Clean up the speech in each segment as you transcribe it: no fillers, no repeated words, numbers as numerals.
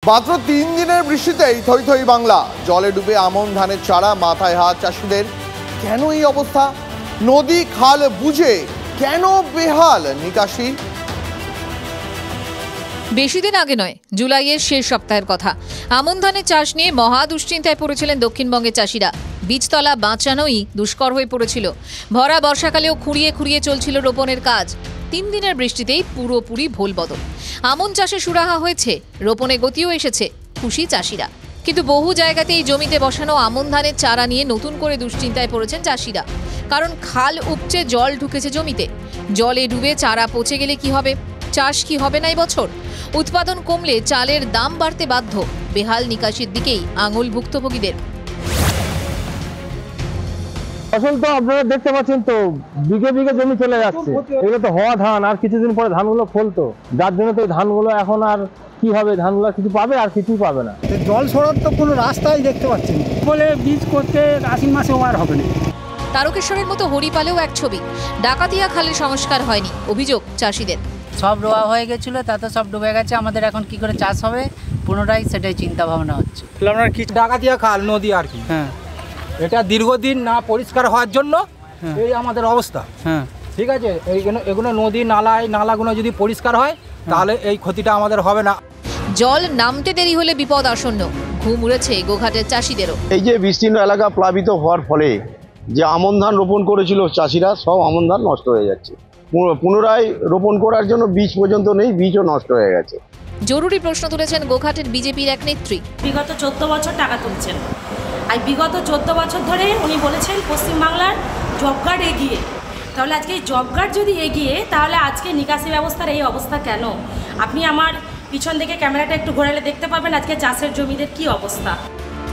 মাত্র 3 দিনের বৃষ্টিতেই থই থই বাংলা। জলে ডুবে আমন ধানের চারা, মাথায় হাত চাষিদের। কেন এই অবস্থা? নদী খাল বুঝে কেন বেহাল নিকাশি? বেশি দিন আগে নয়, জুলাইয়ের শেষ সপ্তাহের কথা। আমন ধানের চাষ নিয়ে মহা দুশ্চিন্তায় পড়েছিলেন দক্ষিণবঙ্গের চাষিরা। বীজতলা বাঁচানোই দুষ্কর হয়ে পড়েছিল। ভরা বর্ষাকালেও খুঁড়িয়ে খুঁড়িয়ে চলছিল রোপণের কাজ। 3 দিনের বৃষ্টিতেই পুরোপুরি ভোল বদল। আমন চাষে সুরাহা হয়েছে, রোপণে গতিও এসেছে, খুশি চাষিরা। কিন্তু বহু জায়গাতেই জমিতে বসানো আমন ধানের চারা নিয়ে নতুন করে দুশ্চিন্তায় পড়েছেন চাষিরা। কারণ খাল উপচে জল ঢুকেছে জমিতে। জলে ডুবে চারা পচে গেলে কি হবে? চাষ কি হবে না এবছর? উৎপাদন কমলে চালের দাম বাড়তে বাধ্য। বেহাল নিকাশির দিকেই আঙুল ভুক্তভোগীদের। ফসল তো আপনারা দেখতে পাচ্ছেন, তো বিঘে বিঘে জমি চলে যাচ্ছে। এগুলো তো হওয়া ধান, আর কিছুদিন পরে ধানগুলো ফলতো, যার জন্য তো ধানগুলো এখন আর কি হবে, ধানগুলো কিছু পাবে আর কিছুই পাবে না। জল ছড়ার তো কোনো রাস্তাই দেখতে পাচ্ছি না বলে বীজ করতে আশ্বিন মাসে আর হবে না। তারকেশ্বরের মতো হরিপালেও এক ছবি। ডাকাতিয়া খালের সংস্কার হয়নি, অভিযোগ চাষিদের। সব রোয়া হয়ে গেছিল, তাতে সব ডুবে গেছে। আমাদের এখন কি করে চাষ হবে পুনরায়, সেটাই চিন্তা ভাবনা হচ্ছে। আপনার কি ডাকাতিয়া খাল নদী আর কি, হ্যাঁ, এটা দীর্ঘদিন না পরিষ্কার হওয়ার জন্য এই আমাদের অবস্থা। হ্যাঁ, ঠিক আছে, এগুলো নদী নালাগুলো যদি পরিষ্কার হয় তাহলে এই ক্ষতিটা আমাদের হবে না। জল নামতে দেরি হলে বিপদ আসন্ন। ঘুম উড়েছে গোঘাটের চাষিদেরও। এই যে বিস্তীর্ণ এলাকা প্লাবিত হওয়ার ফলে যে আমন ধান রোপণ করেছিল চাষিরা, সব আমন ধান নষ্ট হয়ে যাচ্ছে। পুনরায় রোপণ করার জন্য বীজ পর্যন্ত নেই, বীজও নষ্ট হয়ে গেছে। জরুরি প্রশ্ন তুলেছেন গোঘাটের বিজেপির এক নেত্রী। বিগত 14 বছর টাকা তুলছেন, আর বিগত 14 বছর ধরে উনি বলেছেন পশ্চিমবাংলার জব কার্ড এগিয়ে। তাহলে আজকে এই জব কার্ড যদি এগিয়ে, তাহলে আজকে নিকাশি ব্যবস্থার এই অবস্থা কেন? আপনি আমার পিছন দিকে ক্যামেরাটা একটু ঘোরালে দেখতে পাবেন আজকে চাষের জমিদের কি অবস্থা।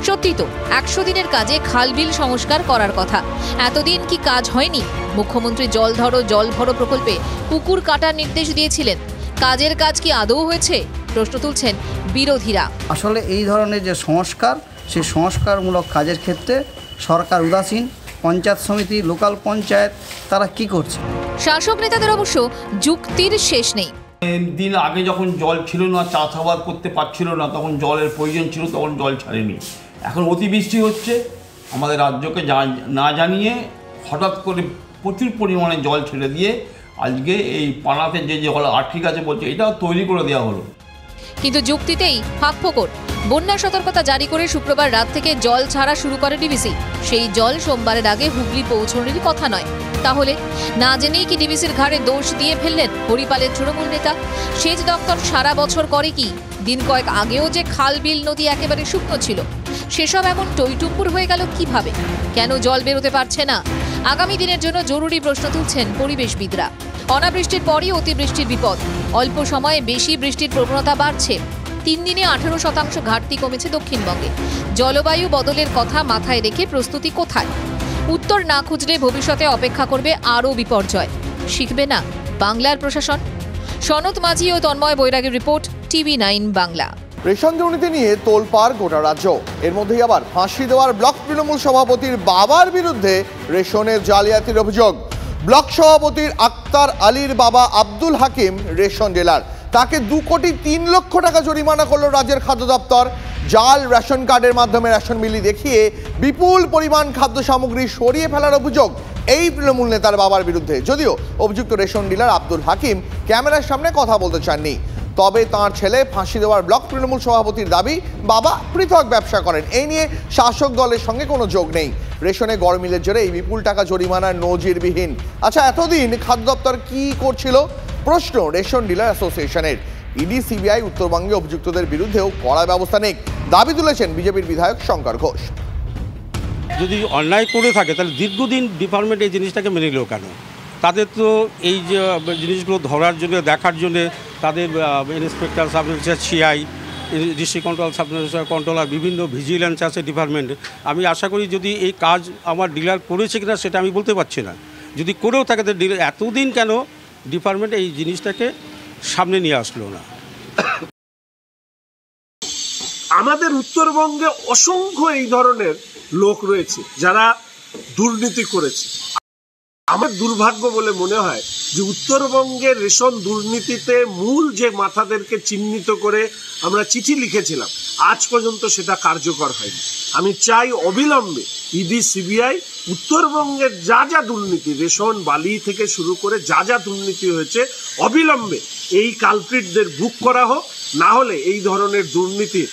সত্যি তো, 100 দিনের কাজে খাল বিল সংস্কার করার কথা। এতদিন কি কাজ হয়নি? মুখ্যমন্ত্রী জল ধরো জল ভরো প্রকল্পে পুকুর কাটার নির্দেশ দিয়েছিলেন। কাজের কাজ কি আদৌ হয়েছে? প্রশ্ন তুলছেন বিরোধীরা। আসলে এই ধরনের যে সংস্কার, সেই সংস্কারমূলক কাজের ক্ষেত্রে সরকার উদাসীন। পঞ্চায়েত সমিতি, লোকাল পঞ্চায়েত, তারা কি করছে? শাসক নেতাদের অবশ্য যুক্তির শেষ নেই। দিন আগে যখন জল ছিল না, চাষাবাদ করতে পারছিল না, তখন জলের প্রয়োজন ছিল, তখন জল ছাড়েনি। এখন অতিবৃষ্টি হচ্ছে, আমাদের রাজ্যকে না জানিয়ে হঠাৎ করে প্রচুর পরিমাণে জল ছেড়ে দিয়ে আজকে এই পানাতে যে জল আটকে আছে বলছে, এটাও তৈরি করে দেওয়া হলো। কিন্তু যুক্তিতেই ফাঁকফোকর। বন্যা সতর্কতা জারি করে শুক্রবার রাত থেকে জল ছাড়া শুরু করে ডিভিসি। সেই জল সোমবারের আগে হুগলি পৌঁছানোরই কথা নয়। তাহলে না জেনেই কি ডিভিসির ঘাড়ে দোষ দিয়ে ফেললেন হরিপালের তৃণমূল নেতা? সেচ দপ্তর সারা বছর করে কি? দিন কয়েক আগেও যে খাল বিল নদী একেবারে শুকনো ছিল, সেসব এমন টইটুম্বুর হয়ে গেল কিভাবে? কেন জল বেরোতে পারছে না? আগামী দিনের জন্য জরুরি প্রশ্ন তুলছেন পরিবেশবিদরা। অনাবৃষ্টির পরই অতিবৃষ্টির বিপদ। অল্প সময়ে বেশি বৃষ্টির প্রবণতা বাড়ছে। 3 দিনে 18% ঘাটতি কমেছে দক্ষিণবঙ্গে। জলবায়ু বদলের কথা মাথায় রেখে প্রস্তুতি কোথায়? উত্তর না খুঁজলে ভবিষ্যতে অপেক্ষা করবে আরও বিপর্যয়। শিখবে না বাংলার প্রশাসন? সনত মাঝি ও তন্ময় বৈরাগীর রিপোর্ট, TV9 বাংলা। রেশন দুর্নীতি নিয়ে তোলপাড় গোটা রাজ্য। এর মধ্যেই আবার ফাঁসি দেওয়ার ব্লক তৃণমূল সভাপতির বাবার বিরুদ্ধে রেশনের জালিয়াতির অভিযোগ। ব্লক সভাপতির আক্তার আলীর বাবা আব্দুল হাকিম রেশন ডিলার। তাকে 2 কোটি 3 লক্ষ টাকা জরিমানা করল রাজ্যের খাদ্য দপ্তর। জাল রেশন কার্ডের মাধ্যমে রেশন বিলি দেখিয়ে বিপুল পরিমাণ খাদ্য সামগ্রী সরিয়ে ফেলার অভিযোগ এই তৃণমূল নেতার বাবার বিরুদ্ধে। যদিও অভিযুক্ত রেশন ডিলার আব্দুল হাকিম ক্যামেরার সামনে কথা বলতে চাননি। তবে তাঁর ছেলে ফাঁসি দেওয়ার ব্লক তৃণমূল সভাপতির দাবি, বাবা পৃথক ব্যবসা করেন। এই নিয়ে শাসক দলের সঙ্গে কোনো যোগ নেই। রেশনে গড়মিলের জোরে এই বিপুল টাকা জরিমানার নজিরবিহীন। আচ্ছা, এতদিন খাদ্য দপ্তর কি করছিল? প্রশ্ন রেশন ডিলার অ্যাসোসিয়েশনের। ইডি, সিবিআই উত্তরবঙ্গে অভিযুক্তদের বিরুদ্ধেও কড়া ব্যবস্থা নেই দাবি তুলেছেন বিজেপির বিধায়ক শঙ্কর ঘোষ। যদি অন্যায় করে থাকে তাহলে দীর্ঘদিন ডিপার্টমেন্ট এই জিনিসটাকে মেনে নিল কেন? তাদের তো এই যে জিনিসগুলো ধরার জন্য, দেখার জন্য তাদের inspector, sub inspector, CI, district control, sub controller, বিভিন্ন ভিজিলেন্স আছে ডিপার্টমেন্ট। আমি আশা করি যদি এই কাজ আমার ডিলার করেছে কিনা সেটা আমি বলতে পারছি না। যদি করেও থাকে তো ডিলার এতদিন কেন ডিপার্টমেন্ট এই জিনিসটাকে সামনে নিয়ে আসলো না? আমাদের উত্তরবঙ্গে অসংখ্য এই ধরনের লোক রয়েছে যারা দুর্নীতি করেছে। আমার দুর্ভাগ্য বলে মনে হয় যে উত্তরবঙ্গের রেশন দুর্নীতিতে মূল যে মাথাদেরকে চিহ্নিত করে আমরা চিঠি লিখেছিলাম, আজ পর্যন্ত সেটা কার্যকর হয়নি। আমি চাই অবিলম্বে ইডি, সিবিআই উত্তরবঙ্গের যা যা দুর্নীতি, রেশন, বালি থেকে শুরু করে যা যা দুর্নীতি হয়েছে, অবিলম্বে এই কালপ্রিটদের বুক করা হোক। না হলে এই ধরনের দুর্নীতির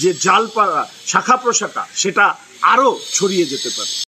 যে জালপাড়া, শাখা প্রশাখা, সেটা আরও ছড়িয়ে যেতে পারে।